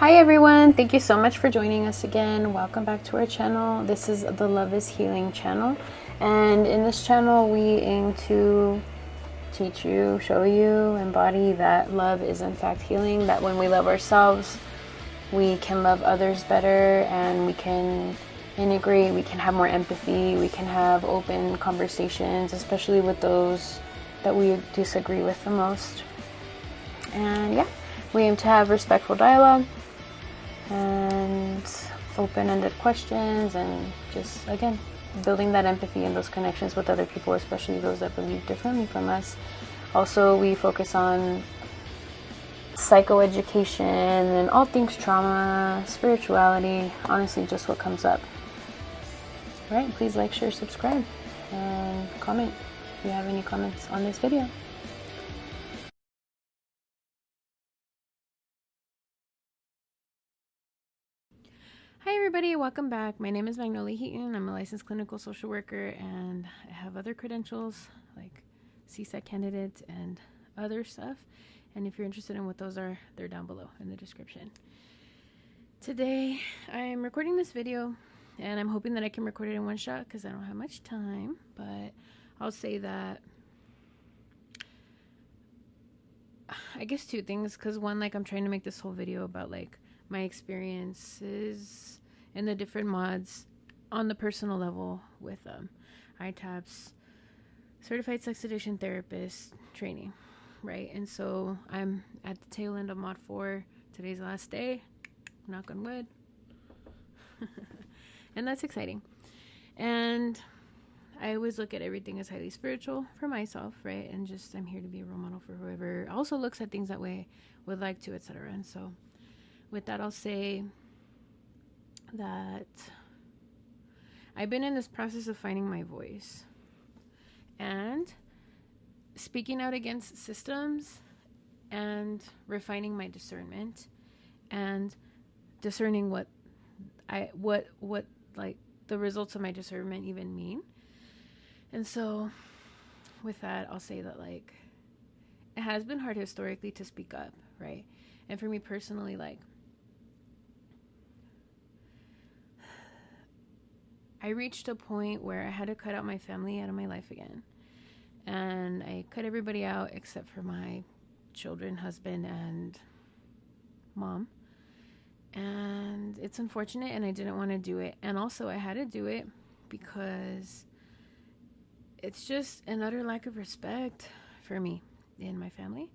Hi everyone, thank you so much for joining us again. Welcome back to our channel. This is the Love is Healing channel, and in this channel we aim to teach you, show you, embody that love is in fact healing, that when we love ourselves we can love others better, and we can integrate, we can have more empathy, we can have open conversations, especially with those that we disagree with the most. And yeah, we aim to have respectful dialogue and open-ended questions, and just, again, building that empathy and those connections with other people, especially those that believe differently from us. Also, we focus on psychoeducation and all things trauma, spirituality, honestly, just what comes up. All right, please like, share, subscribe, and comment if you have any comments on this video. Hi everybody, welcome back. My name is Magnolia. I'm a licensed clinical social worker, and I have other credentials like CSAT candidate and other stuff. And if you're interested in what those are, they're down below in the description. Today, I'm recording this video, and I'm hoping that I can record it in one shot because I don't have much time, but I'll say that I guess two things, because one, like, I'm trying to make this whole video about like my experiences and the different mods on the personal level with ITAPS, Certified Sex Addiction Therapist training, right? And so I'm at the tail end of mod 4. Today's the last day, knock on wood. And that's exciting. And I always look at everything as highly spiritual for myself, right? And just, I'm here to be a role model for whoever also looks at things that way, would like to, etc. And so with that, I'll say that I've been in this process of finding my voice and speaking out against systems and refining my discernment and discerning what like the results of my discernment even mean. And so with that, I'll say that, like, it has been hard historically to speak up, right? And for me personally, like, I reached a point where I had to cut out my family out of my life again. And I cut everybody out except for my children, husband, and mom. And it's unfortunate, and I didn't want to do it. And also I had to do it because it's just an utter lack of respect for me and my family.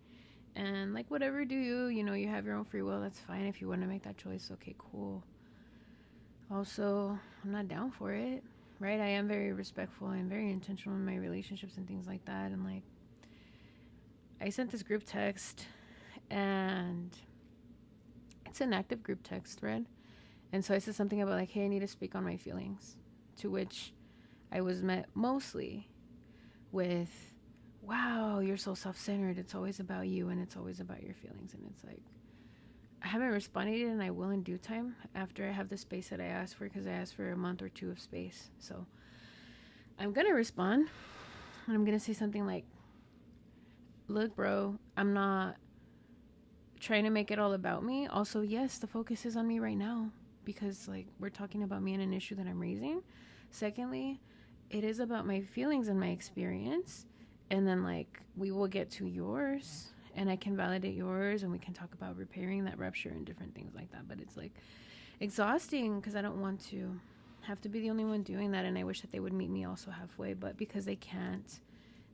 And like, whatever, do you know, you have your own free will, that's fine. If you want to make that choice, okay, cool. Also, I'm not down for it, right? I am very respectful and very intentional in my relationships and things like that. And like, I sent this group text, and it's an active group text thread. And so I said something about like, hey, I need to speak on my feelings, to which I was met mostly with, wow, you're so self-centered. It's always about you, and it's always about your feelings. And it's like, I haven't responded, and I will in due time after I have the space that I asked for, because I asked for a month or two of space. So I'm going to respond, and I'm going to say something like, look, bro, I'm not trying to make it all about me. Also, yes, the focus is on me right now because, like, we're talking about me and an issue that I'm raising. Secondly, it is about my feelings and my experience. And then, like, we will get to yours, and I can validate yours, and we can talk about repairing that rupture and different things like that. But it's like exhausting because I don't want to have to be the only one doing that. And I wish that they would meet me also halfway, but because they can't,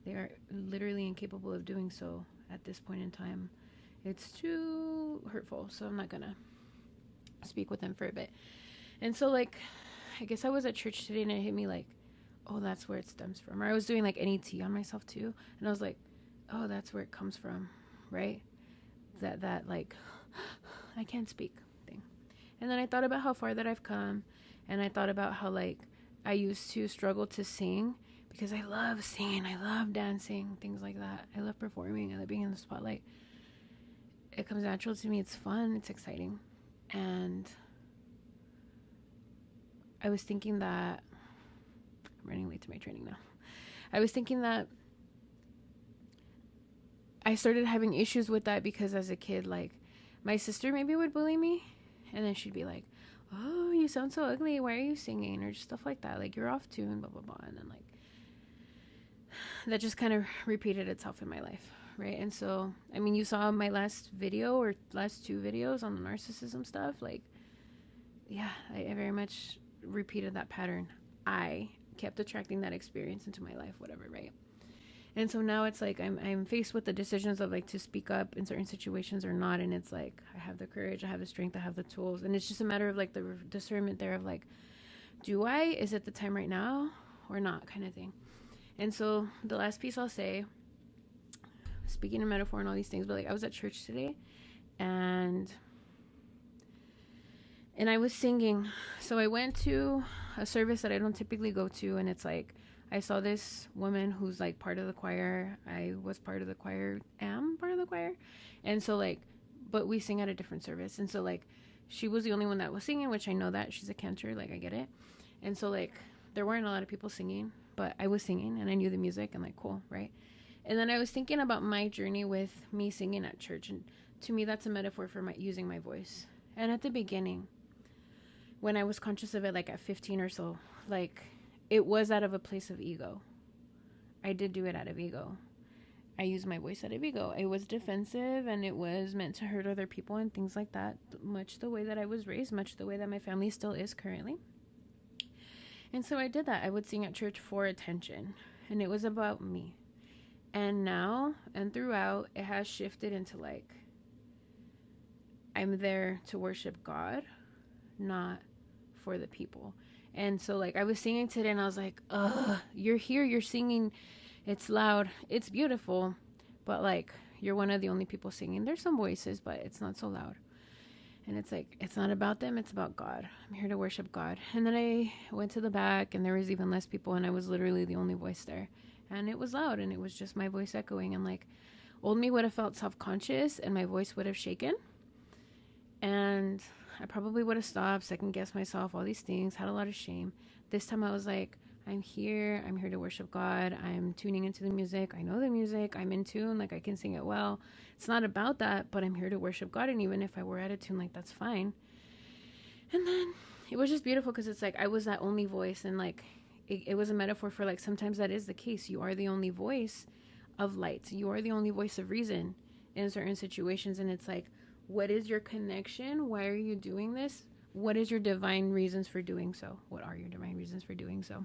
they are literally incapable of doing so at this point in time. It's too hurtful. So I'm not going to speak with them for a bit. And so, like, I guess I was at church today, and it hit me like, oh, that's where it stems from. Or I was doing like NET on myself too, and I was like, oh, that's where it comes from, right? That like, I can't speak thing. And then I thought about how far that I've come, and I thought about how, like, I used to struggle to sing because I love singing, I love dancing, things like that. I love performing, I love being in the spotlight. It comes natural to me. It's fun, it's exciting. And I was thinking that I'm running late to my training now. I was thinking that I started having issues with that because as a kid, like, my sister maybe would bully me And then she'd be like, oh, you sound so ugly. Why are you singing? Or just stuff like that. Like, you're off tune, blah, blah, blah. And then, like, that just kind of repeated itself in my life, right? And so, I mean, you saw my last video or last 2 videos on the narcissism stuff. Like, yeah, I very much repeated that pattern. I kept attracting that experience into my life, whatever, right? And so now it's like I'm faced with the decisions of like to speak up in certain situations or not. And it's like I have the courage, I have the strength, I have the tools. And it's just a matter of like the discernment there of like, is it the time right now or not, kind of thing. And so the last piece I'll say, speaking in metaphor and all these things, but like I was at church today and I was singing. So I went to a service that I don't typically go to, and it's like I saw this woman who's like part of the choir. I was part of the choir, am part of the choir. And so like, but we sing at a different service. And so like, she was the only one that was singing, which I know that she's a cantor, like I get it. And so like, there weren't a lot of people singing, but I was singing and I knew the music and like, cool, right? And then I was thinking about my journey with me singing at church. And to me, that's a metaphor for using my voice. And at the beginning, when I was conscious of it, like at 15 or so, like, it was out of a place of ego. I did do it out of ego. I used my voice out of ego. It was defensive and it was meant to hurt other people and things like that. Much the way that I was raised, much the way that my family still is currently. And so I did that. I would sing at church for attention. And it was about me. And now and throughout, it has shifted into like, I'm there to worship God, not for the people. And so like I was singing today and I was like, you're here, you're singing, it's loud, it's beautiful, but like you're one of the only people singing. There's some voices, but it's not so loud. And it's like, it's not about them, it's about God. I'm here to worship God. And then I went to the back and there was even less people and I was literally the only voice there. And it was loud and it was just my voice echoing, and like old me would have felt self-conscious and my voice would have shaken. And I probably would have stopped, second guessed myself, all these things, had a lot of shame. This time I was like, I'm here to worship God. I'm tuning into the music. I know the music. I'm in tune. Like I can sing it well. It's not about that, but I'm here to worship God. And even if I were out of tune, like that's fine. And then it was just beautiful because it's like I was that only voice. And like it was a metaphor for like sometimes that is the case. You are the only voice of light. You are the only voice of reason in certain situations. And it's like, what is your connection? Why are you doing this? What is your divine reasons for doing so? What are your divine reasons for doing so?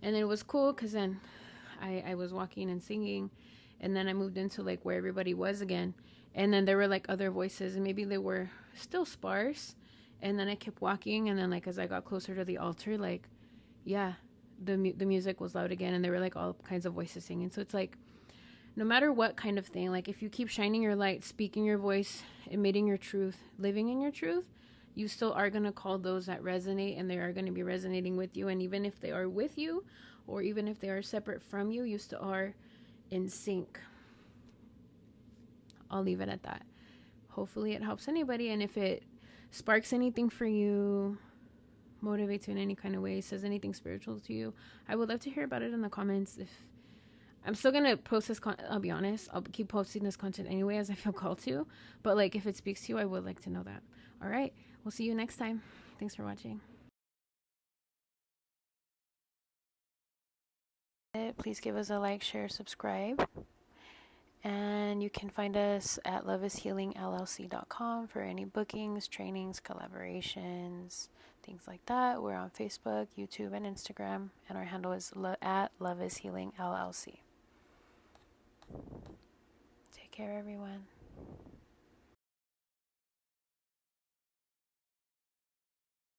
And it was cool because then I was walking and singing, and then I moved into like where everybody was again. And then there were like other voices, and maybe they were still sparse. And then I kept walking, and then like as I got closer to the altar, like, yeah, the music was loud again, and there were like all kinds of voices singing. So it's like, no matter what kind of thing, like if you keep shining your light, speaking your voice, emitting your truth, living in your truth, you still are going to call those that resonate, and they are going to be resonating with you. And even if they are with you, or even if they are separate from you, you still are in sync. I'll leave it at that. Hopefully it helps anybody. And if it sparks anything for you, motivates you in any kind of way, says anything spiritual to you, I would love to hear about it in the comments. If I'm still going to post this, I'll be honest, I'll keep posting this content anyway as I feel called to. But like if it speaks to you, I would like to know that. All right. We'll see you next time. Thanks for watching. Please give us a like, share, subscribe. And you can find us at loveishealingllc.com for any bookings, trainings, collaborations, things like that. We're on Facebook, YouTube, and Instagram. And our handle is at loveishealingllc. Take care, everyone.